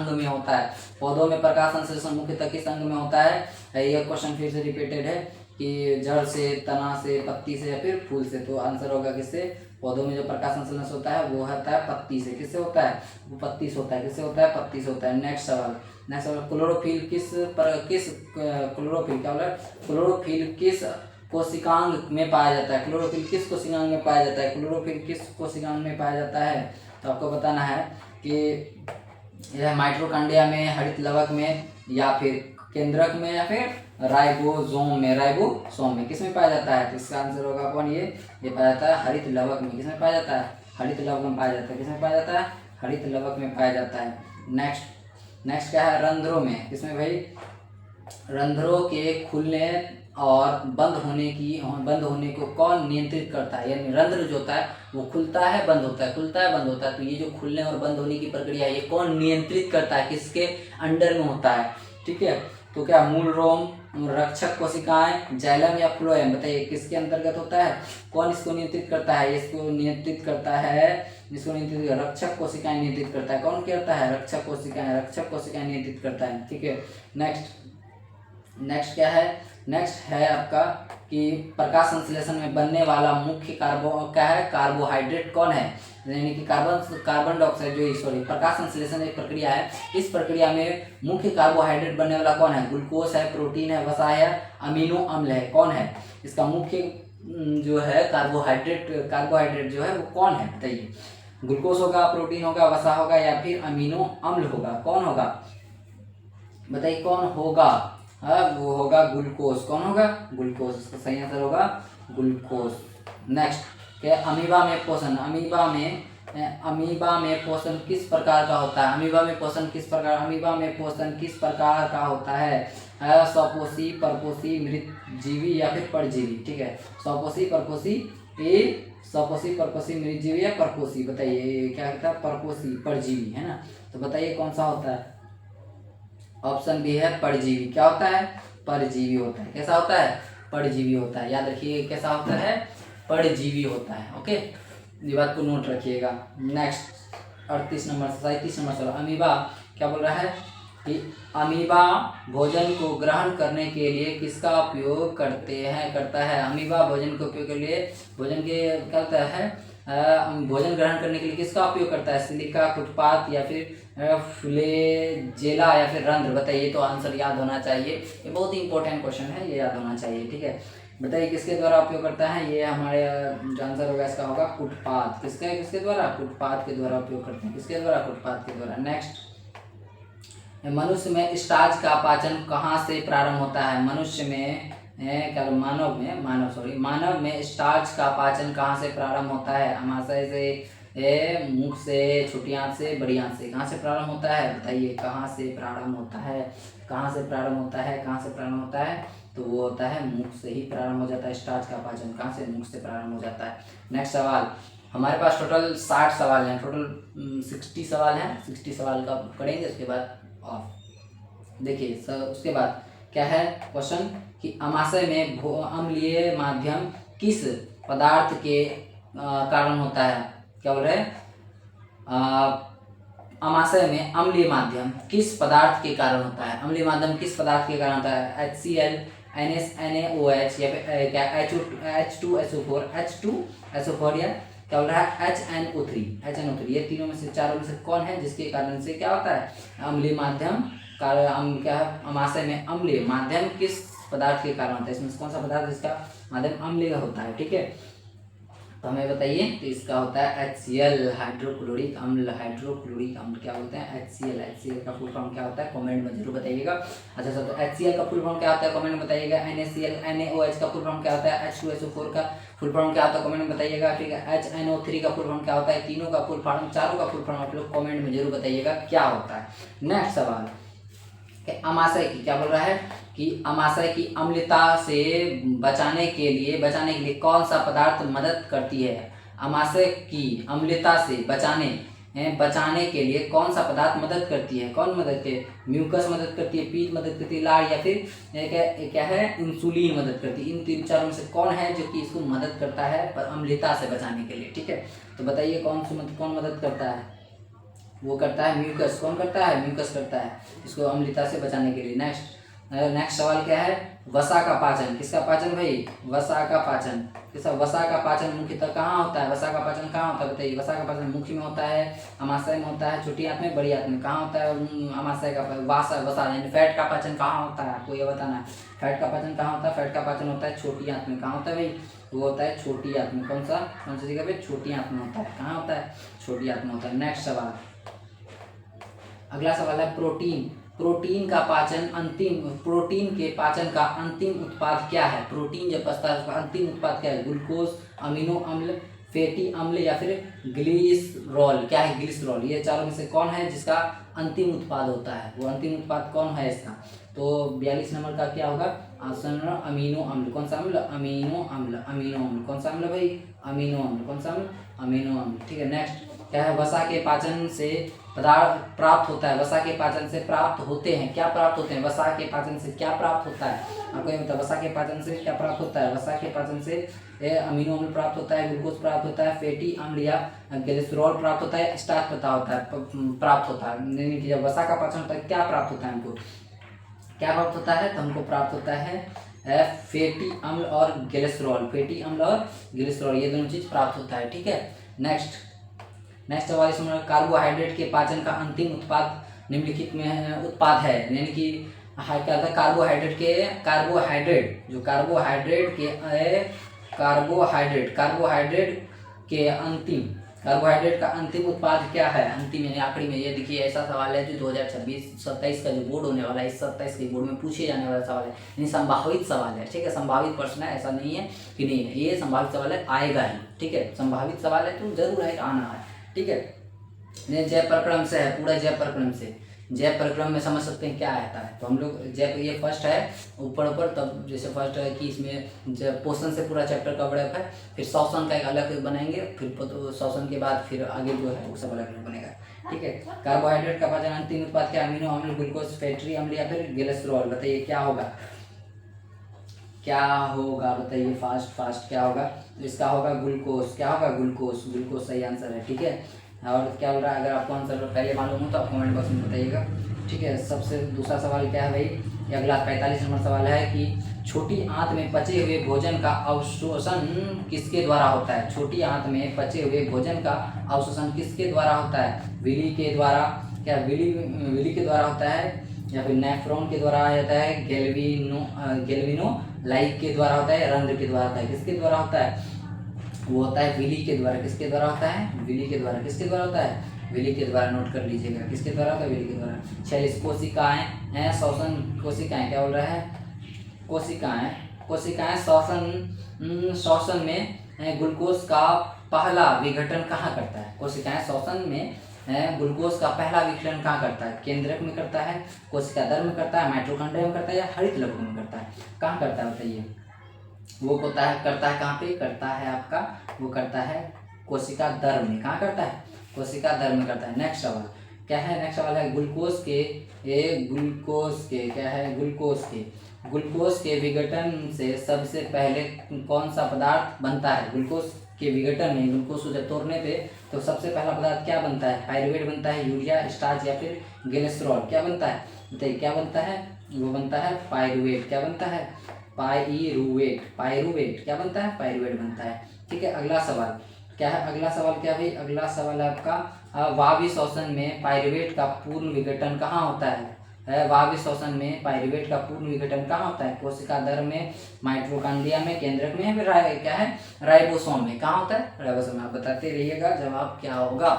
में होता है, पौधों में प्रकाश संश्लेषण मुख्यतः किस अंग में होता है, ये क्वेश्चन फिर से रिपीटेड है कि जड़ से, तना से, पत्ती से या फिर फूल से, तो आंसर होगा किससे, पौधों में जो प्रकाश संश्लेषण होता है वो होता है पत्ती से, किससे होता है, वो पत्ती से होता है, किससे होता है, पत्ती से होता है। नेक्स्ट सवाल, क्लोरोफिल क्लोरोफिल क्या बोला, क्लोरोफिल किस कोशिकांग में पाया जाता है, क्लोरोफिल किस कोशिकांग में पाया जाता है, क्लोरोफिल किस कोशिकांग में पाया जाता है, तो आपको बताना है कि यह माइटोकॉन्ड्रिया में, हरित लवक में, या फिर केंद्रक में, या फिर राइबोसोम में, किस में पाया जाता है, तो इसका आंसर होगा कौन, ये पाया जाता है हरित लवक में, किसमें पाया जाता है, हरित लवक में पाया जाता है, किसमें पाया जाता है, हरित लवक में पाया जाता है। नेक्स्ट क्या है, रंध्रों में, किसमें भाई, रंध्रों के खुलने और बंद होने को कौन नियंत्रित करता है, यानी रंध्र जो होता है वो खुलता है बंद होता है, तो ये जो खुलने और बंद होने की प्रक्रिया है ये कौन नियंत्रित करता है, किसके अंडर में होता है, ठीक है, तो क्या मूल रोम, रक्षक कोशिकाएं, जाइलम या फ्लोएम, बताइए किसके अंतर्गत होता है, कौन इसको नियंत्रित करता है, इसको नियंत्रित करता है, रक्षक कोशिकाएं नियंत्रित करता है, कौन करता है, रक्षक कोशिकाएं नियंत्रित करता है, ठीक है। नेक्स्ट क्या है, नेक्स्ट है आपका कि प्रकाश संश्लेषण में बनने वाला मुख्य कार्बोहाइड्रेट कौन है, यानी कि कार्बन डाइऑक्साइड प्रकाश संश्लेषण एक प्रक्रिया है, इस प्रक्रिया में मुख्य कार्बोहाइड्रेट बनने वाला कौन है, ग्लूकोज है, प्रोटीन है, वसा है, अमीनो अम्ल है, कौन है इसका मुख्य जो है कार्बोहाइड्रेट जो है वो कौन है, बताइए, ग्लूकोज होगा, प्रोटीन होगा, वसा होगा, या फिर अमीनो अम्ल होगा, कौन होगा, बताइए कौन होगा, वो होगा ग्लूकोज, कौन होगा, ग्लूकोज, इसका सही आंसर होगा ग्लूकोज। नेक्स्ट क्या, अमीबा में पोषण, अमीबा में पोषण किस प्रकार का होता है, अमीबा में पोषण किस प्रकार का होता है, स्वपोषी, परपोषी, मृतजीवी या फिर परजीवी, ठीक है, स्वपोषी, परपोषी, मृतजीवी या परपोषी, बताइए क्या कहता है, परपोषी, परजीवी है ना, तो बताइए कौन सा होता है, ऑप्शन बी है परजीवी, क्या होता है, परजीवी होता है, कैसा होता है, परजीवी होता है, याद रखिए कैसा होता है, परजीवी होता है, ओके, ये बात को नोट रखिएगा। नेक्स्ट 37 नंबर सवाल, अमीबा क्या बोल रहा है कि अमीबा भोजन को ग्रहण करने के लिए किसका उपयोग करता है, अमीबा भोजन के उपयोग के लिए भोजन ग्रहण करने के लिए किसका उपयोग करता है, सिलिका, फुटपाथ या फिर फ्लैजेला या फिर रंध्र, बताइए, तो आंसर याद होना चाहिए, ये बहुत ही इंपॉर्टेंट क्वेश्चन है, ये याद होना चाहिए, ठीक है, बताइए किसके द्वारा उपयोग करता है, ये हमारे जो आंसर होगा इसका होगा फुटपाथ, किसके द्वारा, फुटपाथ के द्वारा उपयोग करते हैं, किसके द्वारा, फुटपाथ के द्वारा। नेक्स्ट, मनुष्य में स्टार्च का पाचन कहाँ से प्रारंभ होता है, मानव में स्टार्च का पाचन कहाँ से प्रारंभ होता है, अमाशय से, मुख से, छोटी आंत से, बड़ी आंत से, कहाँ से प्रारंभ होता है, बताइए कहाँ से प्रारंभ होता है, तो वो होता है मुख से ही प्रारंभ हो जाता है, स्टार्च का पाचन कहाँ से, मुख से प्रारंभ हो जाता है। नेक्स्ट सवाल, हमारे पास टोटल 60 सवाल हैं, टोटल 60 सवाल हैं, 60 सवाल का करेंगे, उसके बाद ऑफ। देखिए उसके बाद क्या है क्वेश्चन कि अमाशय में अम्लीय माध्यम किस पदार्थ के कारण होता है, क्या बोल रहे हैं, अमाशय में अम्लीय माध्यम किस पदार्थ के कारण होता है, अम्लीय माध्यम किस पदार्थ के कारण होता है, HCl, NaOH या फिर क्या H2SO4 या क्या बोल रहा है HNO3 ये तीनों में से चारों में से कौन है जिसके कारण से क्या होता है अम्लीय माध्यम क्या है अमाशय में अम्लीय माध्यम किस पदार्थ के कारण होता है, इसमें से कौन सा पदार्थ जिसका माध्यम अम्लीय होता है। ठीक है, तो हमें बताइए, तो इसका होता है HCl हाइड्रोक्लोरिक अम्ल क्या बोलते हैं HCl का फुल फॉर्म क्या होता है कमेंट में जरूर बताइएगा। अच्छा सर, तो HCl का फुल फॉर्म क्या होता है कमेंट में बताइएगा। NaCl NaOH का फुल फॉर्म क्या होता है H2SO4 का फुल फॉर्म क्या होता है कमेंट में बताइएगा। ठीक है, HNO3 का फुल फॉर्म क्या होता है, तीनों का फुल फॉर्म चारों का फुल फॉर्म आप लोग कमेंट में जरूर बताइएगा क्या होता है। नेक्स्ट सवाल, अमाशय की क्या बोल रहा है कि अमाशय की अम्लता से बचाने के लिए कौन सा पदार्थ मदद करती है। अमाशय की अम्लता से बचाने के लिए कौन सा पदार्थ मदद करती है, कौन मदद करती है, म्यूकस मदद करती है, पीत मदद करती है, लार या फिर क्या है इंसुलिन मदद करती है। इन तीन चारों में से कौन है जो कि इसको मदद करता है अम्लता से बचाने के लिए। ठीक है, तो बताइए कौन मदद करता है, वो करता है म्यूकस। कौन करता है, म्यूकस करता है इसको अम्लता से बचाने के लिए। नेक्स्ट सवाल क्या है, वसा का पाचन, किसका पाचन भाई, वसा का पाचन। वसा का पाचन मुख्यतः कहाँ होता है, वसा का पाचन कहाँ होता है बताइए। वसा का पाचन मुख में होता है, अमाशय में होता है, छोटी आंत में, बड़ी आंत में। कहाँ होता है अमाशय का वसा यानी फैट का पाचन कहाँ होता है, आपको ये बताना है। फैट का पाचन कहाँ होता है, फैट का पाचन होता है छोटी आंत में। कहाँ होता है भाई, वो होता है छोटी आंत में। कौन सी जगह पे, छोटी आंत में होता है। कहाँ होता है, छोटी आंत में होता है। नेक्स्ट सवाल, अगला सवाल है प्रोटीन के पाचन का अंतिम उत्पाद क्या है। प्रोटीन जब पचता है उसका अंतिम उत्पाद क्या है, ग्लूकोज, अमीनो अम्ल, फैटी अम्ल या फिर ग्लिसरॉल। क्या है, ग्लिसरॉल। ये चारों में से कौन है जिसका अंतिम उत्पाद होता है, वो अंतिम उत्पाद कौन है इसका। तो 42 नंबर का क्या होगा ऑप्शन, अमीनो अम्ल। कौन सा अम्ल, अमीनो अम्ल। कौन सा अम्ल भाई, अमीनो अम्ल। कौन सा अम्ल, अमीनो अम्ल। ठीक है, नेक्स्ट क्या है, वसा के पाचन से पदार्थ प्राप्त होता है, वसा के पाचन से प्राप्त होते हैं, क्या प्राप्त होते हैं, वसा के पाचन से क्या प्राप्त होता है, आपको ये बताओ वसा के पाचन से क्या प्राप्त होता है। वसा के पाचन से अमीनो अम्ल प्राप्त होता है, ग्लूकोज प्राप्त होता है, फैटी अम्ल या ग्लिसरॉल प्राप्त होता है, स्टार्च प्राप्त होता है। जब वसा का पाचन होता है क्या प्राप्त होता है, हमको क्या प्राप्त होता है, तो हमको प्राप्त होता है फैटी अम्ल और ग्लिसरॉल। ये दोनों चीज प्राप्त होता है। ठीक है, नेक्स्ट 44 नंबर, कार्बोहाइड्रेट के पाचन का अंतिम उत्पाद निम्नलिखित में उत्पाद है, यानी कि क्या था कार्बोहाइड्रेट का अंतिम उत्पाद क्या है, अंतिम यानी आखिरी में। ये देखिए ऐसा सवाल है जो 2026-27 का जो बोर्ड होने वाला है, इस 27 के बोर्ड में पूछे जाने वाला सवाल है, यानी संभावित सवाल है। ठीक है, संभावित प्रश्न है, ऐसा नहीं है कि नहीं है, ये संभावित सवाल है, आएगा ही। ठीक है, संभावित सवाल है तो जरूर है, आना है। ठीक है, जय प्रक्रम से है, पूरा जय प्रक्रम में समझ सकते हैं क्या आता है। तो हम लोग ये फर्स्ट है ऊपर तब जैसे फर्स्ट है कि इसमें पोषण से पूरा चैप्टर कवर है, फिर श्वसन का एक अलग बनाएंगे, फिर श्वसन के बाद फिर आगे जो है वो सब अलग अलग बनेगा। ठीक है, कार्बोहाइड्रेट का पाचन अंतिम उत्पाद क्या, अमीनो अम्ल, ग्लूकोज, फैटी अम्ल या फिर ग्लिसरॉल। बताइए क्या होगा बताइए फास्ट क्या होगा, इसका होगा ग्लूकोज। क्या होगा, ग्लूकोज सही आंसर है। ठीक है, और क्या बोल रहा है, अगर आपको आंसर पहले मालूम हो तो आप कमेंट बॉक्स में बताइएगा। ठीक है, सबसे दूसरा सवाल क्या है भाई, ये अगला 45 नंबर सवाल है कि छोटी आंत में पचे हुए भोजन का अवशोषण किसके द्वारा होता है। छोटी आंत में पचे हुए भोजन का अवशोषण किसके द्वारा होता है, विली के द्वारा, क्या विली के द्वारा होता है या फिर नेफ्रॉन के द्वारा होता है, गेल्विनो लाइक के द्वारा होता है, रंध्र के द्वारा होता है। किसके द्वारा होता है, वो होता है विली के द्वारा। किसके द्वारा होता है, विली के द्वारा। किसके द्वारा होता है, विली के द्वारा। नोट कर लीजिएगा, किसके द्वारा होता है, विली के द्वारा। 46 कोशिकाएं श्वसन, कोशिकाएं क्या बोल रहा है, कोशिकाएं श्वसन में ग्लूकोज का पहला विघटन कहाँ करता है। कोशिकाएं श्वसन में ग्लूकोज का पहला विघटन कहाँ करता है, केंद्रक में करता है, कोशिका दर में करता है, माइटोकॉन्ड्रिया में करता है या हरित लघु में करता है, कहाँ करता है बताइए। वो करता है कहाँ पे करता है आपका, वो करता है कोशिका दर में। कहाँ करता है, कोशिका दर में करता है। नेक्स्ट सवाल क्या है, नेक्स्ट सवाल है ग्लूकोज के विघटन से सबसे पहले कौन सा पदार्थ बनता है। ग्लूकोज के विघटन में, ग्लूकोज को जब तोड़ने पे तो सबसे पहला पदार्थ क्या बनता है, पायरुवेट बनता है, यूरिया, स्टार्च या फिर ग्लिसरॉल। क्या बनता है बताइए, क्या बनता है, वो बनता है पायरुवेट। क्या बनता है, पायरुवेट क्या बनता है, पायरुवेट बनता है। ठीक है, अगला सवाल क्या है अगला सवाल? क्या भाई अगला सवाल है आपका वायवीय श्वसन में पाइरूवेट का पूर्ण विघटन कहाँ होता है? वायवीय श्वसन में पाइरूवेट का पूर्ण विघटन कहाँ होता है? कोशिका दर में, माइटोकॉन्ड्रिया में, केंद्रक में, या फिर क्या है राइबोसोम में? कहाँ होता है? राइबोसोम में। आप बताते रहिएगा जवाब क्या होगा।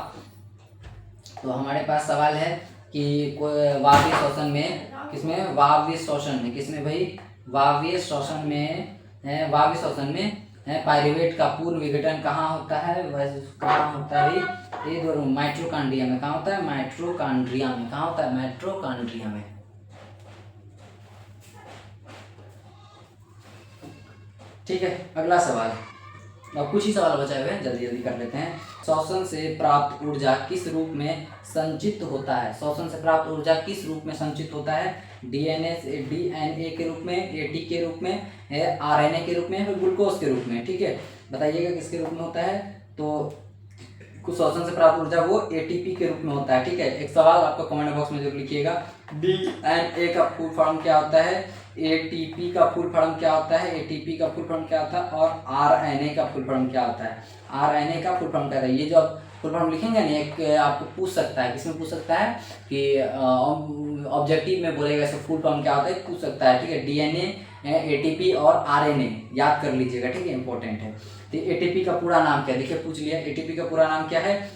तो हमारे पास सवाल है कि वायवीय श्वसन में किसमें? वायवीय श्वसन में किसमें भाई? वायवीय श्वसन में पाइरूवेट का पूर्ण विघटन कहाँ होता है? कहाँ होता है? ये दोनों माइटोकॉन्ड्रिया में। कहाँ होता है? माइटोकॉन्ड्रिया में। कहाँ होता है? माइटोकॉन्ड्रिया में। ठीक है, अगला सवाल। अब कुछ ही सवाल बचा हुए हैं, जल्दी जल्दी कर लेते हैं। श्वसन से प्राप्त ऊर्जा किस रूप में संचित होता है? श्वसन से प्राप्त ऊर्जा किस रूप में संचित होता है? डीएनए के रूप में, एटी के रूप में, आरएनए के रूप में, फिर ग्लूकोज के रूप में। ठीक है, बताइएगा किसके रूप में होता है? तो कुछ श्वसन से प्राप्त ऊर्जा वो एटीपी के रूप में होता है। ठीक है, एक सवाल आपको कमेंट बॉक्स में जरूर लिखिएगा, डीएनए का फुल फॉर्म क्या होता है? एटीपी का फुल फॉर्म क्या होता है? एटीपी का फुल फॉर्म क्या होता है? और आरएनए का फुल फॉर्म क्या होता है? आरएनए का फुल फॉर्म क्या होता है? ये जो आप फुल फॉर्म लिखेंगे ना, एक आपको पूछ सकता है, किसमें पूछ सकता है कि ऑब्जेक्टिव में बोलेगा इसका फुल फॉर्म क्या होता है, पूछ सकता है। ठीक है, डीएनए, एटीपी और आरएनए याद कर लीजिएगा। ठीक है, इंपॉर्टेंट है। तो एटीपी का पूरा नाम क्या है? देखिए पूछ लिया, एटीपी का पूरा नाम क्या है?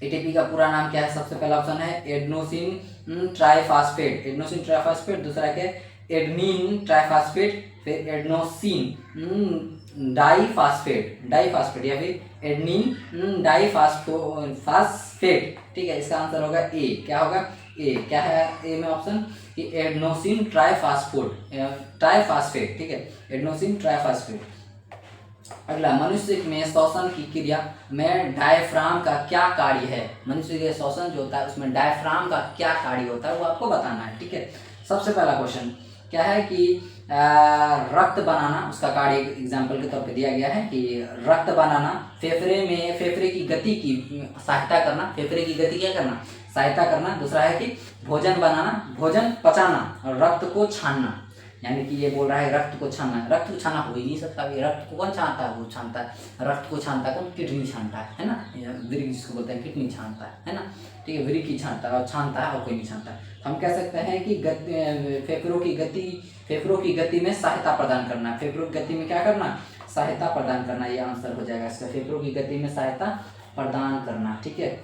एटीपी का पूरा नाम क्या है? सबसे पहला ऑप्शन है एडेनोसिन ट्राइफॉस्फेट। Adenosine triphosphate. दूसरा क्या है? Adenine triphosphate. फिर एडेनोसिन डाइफॉस्फेट या फिर एडेनिन डाइफॉस्फेट। ठीक है, इसका आंसर होगा ए। क्या होगा? ए। क्या है ए में ऑप्शन? कि एडेनोसिन ट्राइफॉस्फेट। ठीक है, एडेनोसिन ट्राइफॉस्फेट। अगला, मनुष्य में श्वसन की क्रिया में डायफ्राम का क्या कार्य है? मनुष्य के श्वसन जो होता है उसमें डायफ्राम का क्या कार्य होता है वो आपको बताना है। ठीक है, सबसे पहला क्वेश्चन क्या है कि रक्त बनाना, उसका कार्य एग्जाम्पल के तौर पे दिया गया है कि रक्त बनाना, फेफड़े की गति की सहायता करना, फेफड़े की गति क्या करना? सहायता करना। दूसरा है कि भोजन बनाना, भोजन पचाना, और रक्त को छानना। यानी कि ये बोल रहा है रक्त को छानना। रक्त को छाना हो ही नहीं सकता, ये रक्त को कौन छानता है? वो छानता है। रक्त को छानता है कौन? किडनी छानता है ना, वृक्क जिसको बोलते हैं, किडनी छानता है ना। ठीक है, वृक्क ही छानता है और छानता है और कोई नहीं छानता। हम कह सकते हैं कि फेफड़ों की गति में सहायता प्रदान करना। फेफड़ों की गति में क्या करना? सहायता प्रदान करना। ये आंसर हो जाएगा इसका, फेफड़ों की गति में सहायता प्रदान करना। ठीक है,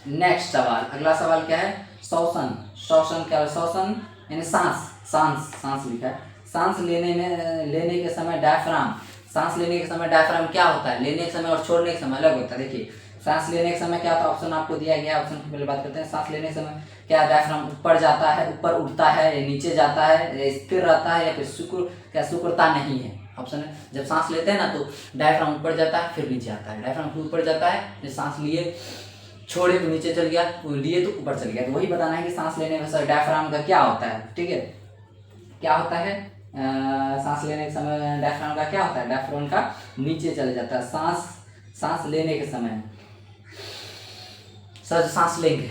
नेक्स्ट सवाल। अगला सवाल क्या है? श्वसन क्या? श्वसन यानी सांस लिखा है। सांस लेने के समय डायफ्राम, सांस लेने के समय डायफ्राम क्या होता है? लेने के समय और छोड़ने के समय अलग होता है। देखिए, सांस लेने के समय क्या होता है? ऑप्शन आपको दिया गया है, ऑप्शन की पहले बात करते हैं। सांस लेने के समय क्या डायफ्राम ऊपर जाता है, ऊपर उठता है, या नीचे जाता है, या स्थिर रहता है, या फिर सिकुड़ता नहीं है? ऑप्शन है, जब सांस लेते हैं ना तो डायफ्राम ऊपर जाता है फिर नीचे आता है। डायफ्राम ऊपर जाता है, सांस लिए छोड़े तो नीचे चल गया, लिए तो ऊपर चल गया। तो वही बताना है कि सांस लेने में डायफ्राम का क्या होता है। ठीक है, क्या होता है? सांस लेने के समय डायफ्राम का क्या होता है? डायफ्राम का नीचे चले जाता है। सांस लेने के समय सांस लेंगे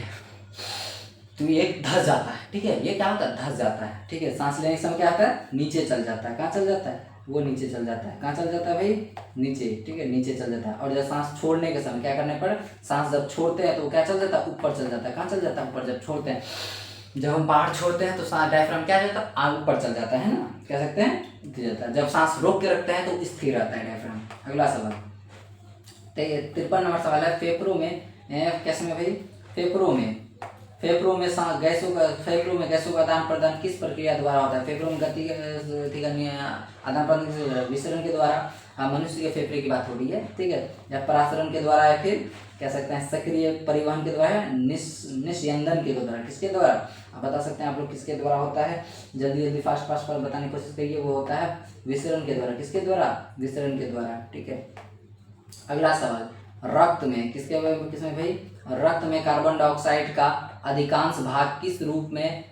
तो ये धस जाता है। ठीक है, ये क्या होता है? धस जाता है। ठीक है, सांस लेने के समय क्या होता है? नीचे चल जाता है। कहाँ चल जाता है? वो नीचे चल जाता है। कहाँ चल जाता है भाई? नीचे। ठीक है, नीचे चल जाता है। और जब सांस छोड़ने के समय क्या करने पर? सांस जब छोड़ते हैं तो क्या चल जाता है? ऊपर चल जाता है। कहाँ चल जाता है? ऊपर। जब छोड़ते हैं, जब हम बाहर छोड़ते हैं तो सांस डायफ्राम क्या जाता है? आगे ऊपर चल जाता है ना, कह सकते हैं जाता है। जब सांस रोक के रखते हैं तो स्थिर रहता है डायफ्राम। अगला सवाल 53 नंबर सवाल है, फेफड़ों में कैसे में भाई? फेफड़ों में गैसों का आदान प्रदान किस प्रक्रिया द्वारा होता है? फेफड़ों में गति का आदान प्रदान विसरण के द्वारा। मनुष्य के फेफड़े की बात हो रही है। ठीक है, या परासरण के द्वारा, या फिर कह सकते हैं सक्रिय परिवहन के द्वारा, निस्यंदन के द्वारा। किसके द्वारा? आप बता सकते हैं आप लोग किसके द्वारा होता है? जल्दी फास्ट बताने की कोशिश करिए। वो होता है विसरण के द्वारा। किसके द्वारा? विसरण के द्वारा। ठीक है, अगला सवाल, रक्त में किसमें भाई? रक्त में कार्बन डाइऑक्साइड का अधिकांश भाग किस रूप में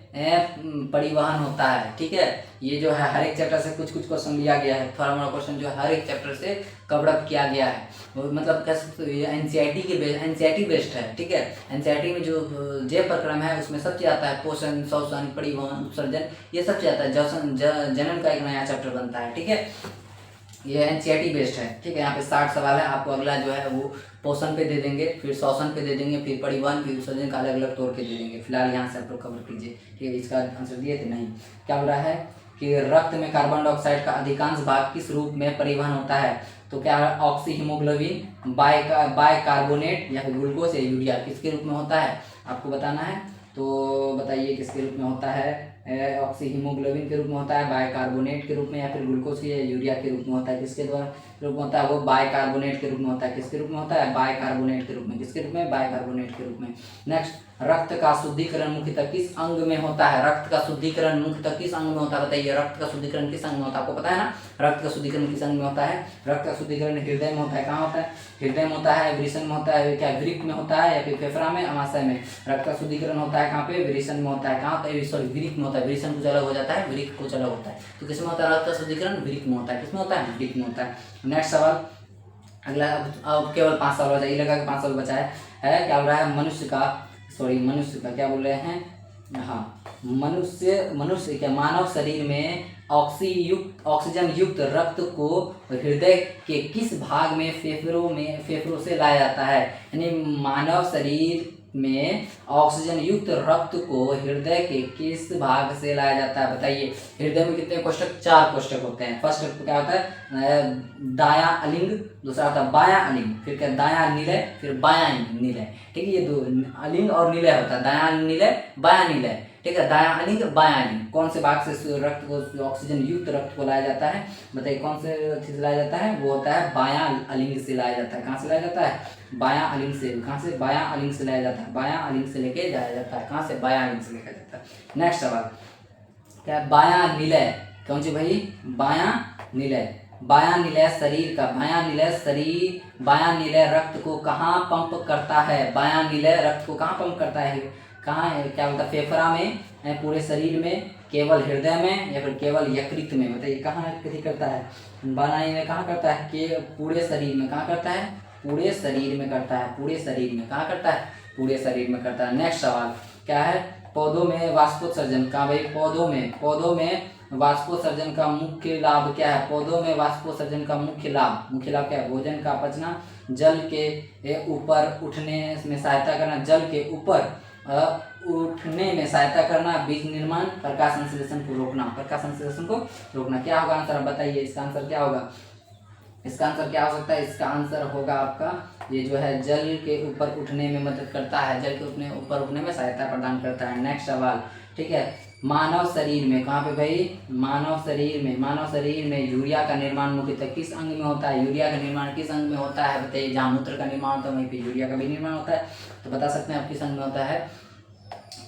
परिवहन होता है? ठीक है, ये जो है हर एक चैप्टर से कुछ क्वेश्चन लिया गया है। थोड़ा मोड़ा क्वेश्चन जो हर एक चैप्टर से कवर अप किया गया है। मतलब एनसीईआरटी बेस्ड है। ठीक है, एनसीईआरटी में जो जे प्रक्रम है उसमें सब चीज आता है, पोषण, शोषण, परिवहन, उत्सर्जन, ये सब चीज आता है। जनन का एक नया चैप्टर बनता है। ठीक है, ये एनसीईआरटी बेस्ड है, ठीक है। यहाँ पे 60 सवाल है। आपको अगला जो है वो पोषण पे दे देंगे, फिर श्वसन पे दे देंगे, फिर परिवहन, फिर विसर्जन का अलग अलग तोड़ के दे देंगे। फिलहाल यहाँ से आप लोग कवर कीजिए, ठीक है। इसका आंसर दिए थे नहीं। क्या बोल रहा है कि रक्त में कार्बन डाइऑक्साइड का अधिकांश भाग किस रूप में परिवहन होता है? तो क्या है, ऑक्सी हीमोग्लोबिन, बाइकार्बोनेट या फिर ग्लूकोज या यूरिया, किसके रूप में होता है आपको बताना है। तो बताइए किसके रूप में होता है? ऑक्सी हीमोग्लोबिन के रूप में होता है, बाइकार्बोनेट के रूप में, या फिर ग्लूकोज या यूरिया के रूप में होता है। किसके द्वारा रूप में होता है? वो बाइकार्बोनेट के रूप में होता है। किसके रूप में होता है? बाइकार्बोनेट के रूप में। किसके रूप में? बाइकार्बोनेट के रूप में। नेक्स्ट, रक्त का शुद्धिकरण मुख्यतः किस अंग में होता है? रक्त का शुद्धिकरण मुख्यतः किस अंग में होता है? बताइए, रक्त का शुद्धिकरण किस अंग में होता है? आपको पता है ना, रक्त का शुद्धिकरण किस अंग में होता है? रक्त का शुद्धिकरण हृदय में होता है। कहाँ होता है? हृदय में होता है, वृषण में होता है, क्या वृक्क में होता है, या फिर फेफड़ा में, अमाशय में। रक्त का शुद्धिकरण होता है कहाँ पे? वृषण में होता है। कहाँ होता है? सॉरी, वृक्क में होता है। वृषण कुछ अलग हो जाता है, वृक्क कुछ अलग होता है। तो किसमें होता है रक्त का शुद्धिकरण? वृक्क में होता है। किसमें होता है? वृक्क में होता है। नेक्स्ट सवाल अगला। अब केवल 5 सवाल बचा, ये लगा कि 5 सवाल बचा है। क्या बोल रहा है? मनुष्य का क्या बोल रहे हैं? हाँ, मनुष्य क्या मानव शरीर में ऑक्सीजन युक्त रक्त को हृदय के किस भाग में फेफड़ों से लाया जाता है? यानी मानव शरीर में ऑक्सीजन युक्त रक्त को हृदय के किस भाग से लाया जाता है? बताइए। हृदय में कितने कोष्ठक? 4 कोष्ठक होते हैं। फर्स्ट क्या होता है? दायां अलिंग, दूसरा होता है बायां अलिंग, फिर क्या दायां निलय, फिर बायां निलय, ठीक है। ये दो अलिंग और निलय होता है, दायां निलय बायां निलय, ठीक है। दायां अलिंग बायां अलिंग। कौन से भाग से रक्त को, ऑक्सीजन युक्त रक्त को लाया जाता है? बताइए कौन से चीज लाया जाता है? वो होता है बायां अलिंग से लाया जाता है। कहाँ से लाया जाता है? बायां अलिंग से। कहाँ से? बायां अलिंग से लाया जाता है। बायां अलिंग से लेके जाया जाता है। कहाँ से? बायां अलिंग से लेकर जाता है। नेक्स्ट सवाल क्या है? बायां निलय कौन सी भाई? बायां निलय। बायां निलय रक्त को कहाँ पंप करता है? बायां निलय रक्त को कहाँ पंप करता है? कहाँ है? क्या बोलता है? फेफड़ा में, पूरे शरीर में, केवल हृदय में, या फिर केवल यकृत में? बताइए कहाँ कथी करता है? बायां निलय कहाँ करता है? कि पूरे शरीर में। कहाँ करता है? पूरे शरीर में करता है। पूरे शरीर में। कहाँ करता है? पूरे शरीर में करता है। नेक्स्ट सवाल क्या है? पौधों में वाष्पोत्सर्जन। कहाँ भाई? पौधों में वाष्पोत्सर्जन का मुख्य लाभ क्या है? पौधों में वाष्पोत्सर्जन का मुख्य लाभ क्या है? भोजन का पचना, जल के ऊपर उठने में सहायता करना, उठने में सहायता करना, बीज निर्माण, प्रकाश संश्लेषण को रोकना। क्या होगा आंसर? बताइए इसका आंसर क्या होगा? इसका आंसर क्या हो सकता है? इसका आंसर होगा आपका ये जो है, जल के ऊपर उठने में मदद करता है, जल के ऊपर उठने में सहायता प्रदान करता है। नेक्स्ट सवाल, ठीक है। मानव शरीर में, कहाँ पे भाई? मानव शरीर में यूरिया का निर्माण मुख्यतः किस अंग में होता है? यूरिया का निर्माण किस अंग में होता है? बताइए। जहाँ मूत्र का निर्माण होता है वहीं पे यूरिया का भी निर्माण होता है। तो बता सकते हैं आप किस अंग में होता है?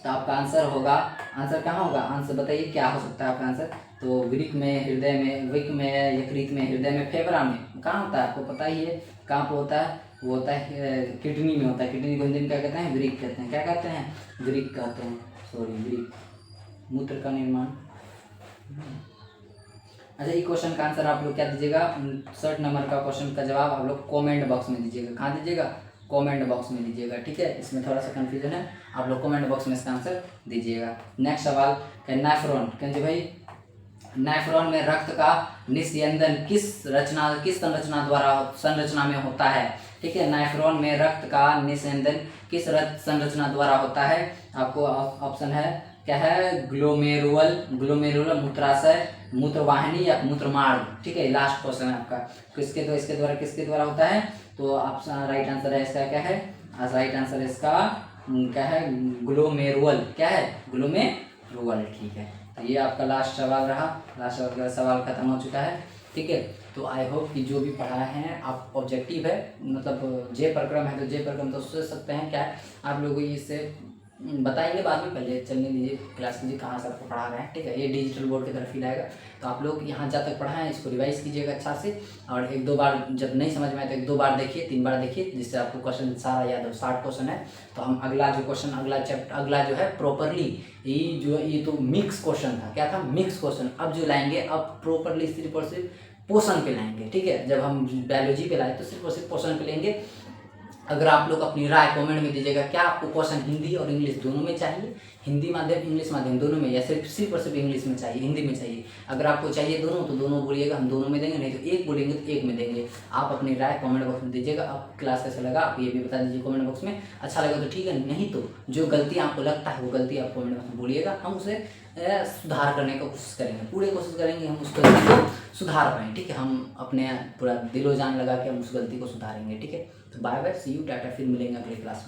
तो आपका आंसर होगा, आंसर कहाँ होगा? आंसर बताइए क्या हो सकता है आपका आंसर? तो वृक्क में, हृदय में, वृक्क में, यकृत में, हृदय में, फेफड़ा में। कहाँ होता है आपको पता ही है? कहाँ पे होता है? वो होता है किडनी में होता है। किडनी को हिंदी में क्या कहते हैं? वृक्क कहते हैं। क्या कहते हैं? वृक्क कहते हैं। सॉरी, वृक्क। मूत्र का निर्माण। अच्छा, ये क्वेश्चन का आंसर आप लोग क्या दीजिएगा? 59 नंबर का क्वेश्चन का जवाब आप लोग कमेंट बॉक्स में दीजिएगा। कहाँ दीजिएगा? कमेंट बॉक्स में दीजिएगा, ठीक है। इसमें थोड़ा सा कंफ्यूजन है, आप लोग कमेंट बॉक्स में इसका आंसर दीजिएगा। नेक्स्ट सवाल है नेफ्रॉन। कहते भाई, नेफ्रॉन में रक्त का निस्यंदन किस संरचना में होता है? ठीक है। नेफ्रॉन में रक्त का निस्यंदन किस संरचना द्वारा होता है? आपको ऑप्शन है क्या है? ग्लोमेरुलर, मूत्राशय, मूत्रवाहिनी या मूत्रमार्ग, ठीक है। लास्ट क्वेश्चन है आपका, किसके द्वारा होता है? तो ऑप्शन राइट आंसर है इसका क्या है? राइट आंसर इसका क्या है? ग्लोमेरुल। क्या है? ग्लोमेरुल, ठीक है। तो ये आपका लास्ट सवाल रहा। लास्ट सवाल खत्म हो चुका है, ठीक है। तो आई होप कि जो भी पढ़ा है आप ऑब्जेक्टिव है, मतलब जे प्रक्रम है तो जे प्रक्रम तो सोच सकते हैं क्या आप लोगों को इससे बताएंगे बाद में। पहले चलने दीजिए, क्लास कीजिए कहाँ से आपको पढ़ा रहे हैं, ठीक है। ये डिजिटल बोर्ड की तरफ ही लाएगा, तो आप लोग यहाँ जब तक पढ़ाएं इसको रिवाइज कीजिएगा अच्छा से, और 1-2 बार जब नहीं समझ में आए तो 1-2 बार देखिए, 3 बार देखिए, जिससे आपको क्वेश्चन सारा याद हो। 60 क्वेश्चन है, तो हम अगला जो है प्रॉपरली, ये तो मिक्स क्वेश्चन था। क्या था? Mix question. अब जो लाएंगे, अब प्रॉपरली सिर्फ और सिर्फ पोषण पे लाएंगे, ठीक है। जब हम बायोलॉजी पे लाए तो सिर्फ और सिर्फ पोषण पे लेंगे। अगर आप लोग अपनी राय कमेंट में दीजिएगा, क्या आपको क्वेश्चन हिंदी और इंग्लिश दोनों में चाहिए हिंदी माध्यम इंग्लिश माध्यम दोनों में, या सिर्फ और सिर्फ इंग्लिश में चाहिए, हिंदी में चाहिए? अगर आपको चाहिए दोनों तो दोनों बोलिएगा, हम दोनों में देंगे, नहीं तो एक बोलेंगे तो एक में देंगे। आप अपनी राय कमेंट बॉक्स में दीजिएगा। आप क्लास कैसा लगा आप ये भी बता दीजिए कमेंट बॉक्स में। अच्छा लगा तो ठीक है, नहीं तो जो गलती आपको लगता है वो गलती आप कमेंट बॉक्स में बोलिएगा, हम उसे सुधार करने का कोशिश करेंगे, पूरी कोशिश करेंगे हम उस गलती को सुधार पाएँ। ठीक है, हम अपने पूरा दिलो जान लगा के हम उस गलती को सुधारेंगे। ठीक है, तो bye bye, see you, tata, फिर मिलेंगे अगले क्लास में।